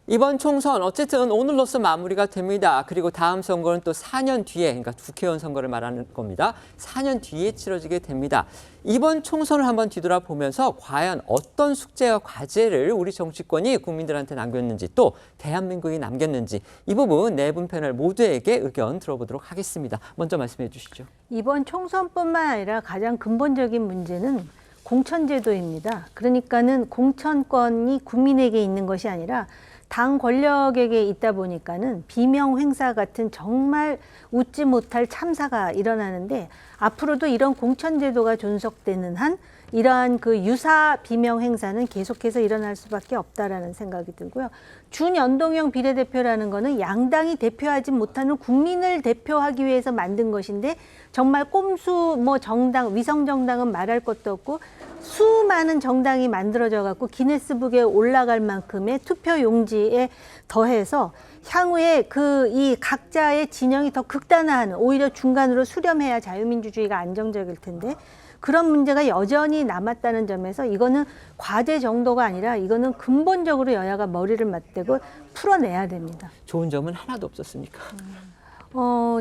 이번 총선 어쨌든 오늘로써 마무리가 됩니다. 그리고 다음 선거는 또 4년 뒤에, 그러니까 국회의원 선거를 말하는 겁니다. 4년 뒤에 치러지게 됩니다. 이번 총선을 한번 뒤돌아보면서 과연 어떤 숙제와 과제를 우리 정치권이 국민들한테 남겼는지 또 대한민국이 남겼는지 이 부분 네 분 패널 모두에게 의견 들어보도록 하겠습니다. 먼저 말씀해 주시죠. 이번 총선뿐만 아니라 가장 근본적인 문제는 공천제도입니다. 그러니까는 공천권이 국민에게 있는 것이 아니라 당 권력에게 있다 보니까는 비명 행사 같은 정말 웃지 못할 참사가 일어나는데 앞으로도 이런 공천제도가 존속되는 한 이러한 그 유사 비명 행사는 계속해서 일어날 수밖에 없다라는 생각이 들고요. 준연동형 비례대표라는 거는 양당이 대표하지 못하는 국민을 대표하기 위해서 만든 것인데 정말 꼼수 정당, 위성 정당은 말할 것도 없고 수많은 정당이 만들어져 갖고 기네스북에 올라갈 만큼의 투표 용지에 더해서 향후에 이 각자의 진영이 더 극단화하는 오히려 중간으로 수렴해야 자유민주주의가 안정적일 텐데 그런 문제가 여전히 남았다는 점에서 이거는 과제 정도가 아니라 이거는 근본적으로 여야가 머리를 맞대고 풀어내야 됩니다. 좋은 점은 하나도 없었습니까?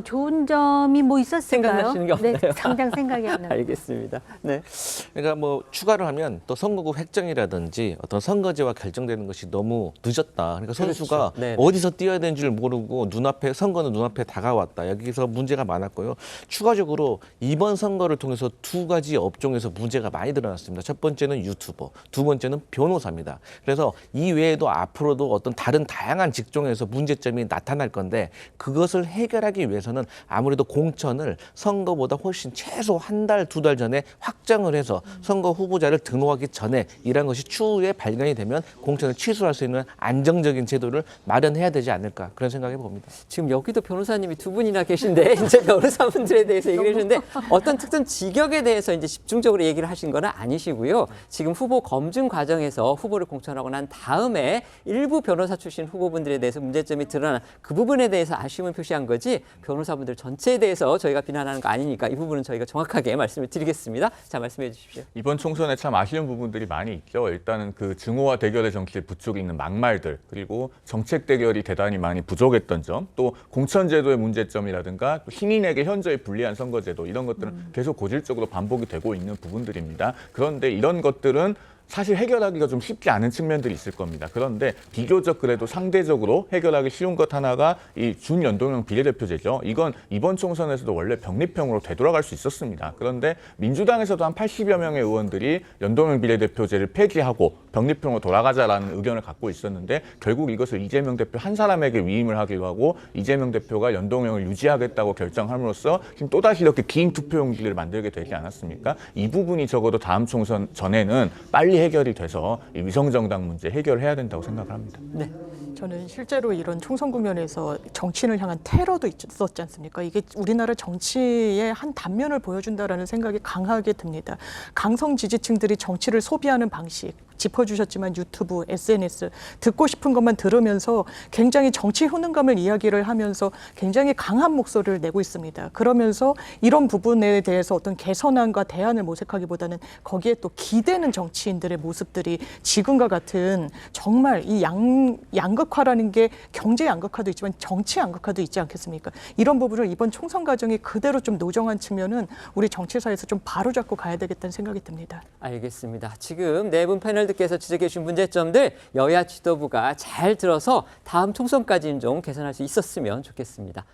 좋은 점이 뭐 있었을까요? 생각나시는 게 없나요? 네, 당장 생각이 안 나요. 알겠습니다. 네. 그러니까 뭐 추가를 하면 또 선거구 획정이라든지 어떤 선거제와 결정되는 것이 너무 늦었다. 그러니까 선수가 그렇죠. 네. 어디서 뛰어야 되는지를 모르고 선거는 눈앞에 다가왔다. 여기서 문제가 많았고요. 추가적으로 이번 선거를 통해서 두 가지 업종에서 문제가 많이 드러났습니다. 첫 번째는 유튜버, 두 번째는 변호사입니다. 그래서 이 외에도 앞으로도 어떤 다른 다양한 직종에서 문제점이 나타날 건데 그것을 해결하기 위해서는 아무래도 공천을 선거보다 훨씬 최소 한 달, 두 달 전에 확정을 해서 선거 후보자를 등록하기 전에 이런 것이 추후에 발견이 되면 공천을 취소할 수 있는 안정적인 제도를 마련해야 되지 않을까 그런 생각해 봅니다. 지금 여기도 변호사님이 두 분이나 계신데 이제 변호사분들에 대해서 얘기를 해주는데 어떤 특정 직역에 대해서 이제 집중적으로 얘기를 하신 건 아니시고요. 지금 후보 검증 과정에서 후보를 공천하고 난 다음에 일부 변호사 출신 후보분들에 대해서 문제점이 드러난 그 부분에 대해서 아쉬움을 표시한 거지 변호사분들 전체에 대해서 저희가 비난하는 거 아니니까 이 부분은 저희가 정확하게 말씀을 드리겠습니다. 자, 말씀해 주십시오. 이번 총선에 참 아쉬운 부분들이 많이 있죠. 일단은 그 증오와 대결의 정치에 부추겨 있는 막말들, 그리고 정책 대결이 대단히 많이 부족했던 점, 또 공천제도의 문제점이라든가 또 신인에게 현저히 불리한 선거제도 이런 것들은 계속 고질적으로 반복이 되고 있는 부분들입니다. 그런데 이런 것들은 사실 해결하기가 좀 쉽지 않은 측면들이 있을 겁니다. 그런데 비교적 그래도 상대적으로 해결하기 쉬운 것 하나가 이 준연동형 비례대표제죠. 이건 이번 총선에서도 원래 병립형으로 되돌아갈 수 있었습니다. 그런데 민주당에서도 한 80여 명의 의원들이 연동형 비례대표제를 폐지하고 병립형으로 돌아가자라는 의견을 갖고 있었는데 결국 이것을 이재명 대표 한 사람에게 위임을 하기로 하고 이재명 대표가 연동형을 유지하겠다고 결정함으로써 지금 또다시 이렇게 긴 투표용지를 만들게 되지 않았습니까? 이 부분이 적어도 다음 총선 전에는 빨리 해결이 돼서 이 위성정당 문제 해결해야 된다고 생각을 합니다. 네. 저는 실제로 이런 총선 국면에서 정치인을 향한 테러도 있었지 않습니까? 이게 우리나라 정치의 한 단면을 보여준다라는 생각이 강하게 듭니다. 강성 지지층들이 정치를 소비하는 방식, 짚어주셨지만 유튜브, SNS 듣고 싶은 것만 들으면서 굉장히 정치 효능감을 이야기를 하면서 굉장히 강한 목소리를 내고 있습니다. 그러면서 이런 부분에 대해서 어떤 개선안과 대안을 모색하기보다는 거기에 또 기대는 정치인들의 모습들이 지금과 같은 정말 이 양극화라는 게 경제 양극화도 있지만 정치 양극화도 있지 않겠습니까? 이런 부분을 이번 총선 과정이 그대로 좀 노정한 측면은 우리 정치사에서 좀 바로잡고 가야 되겠다는 생각이 듭니다. 알겠습니다. 지금 네 분 패널들께서 지적해 주신 문제점들 여야 지도부가 잘 들어서 다음 총선까지는 좀 개선할 수 있었으면 좋겠습니다.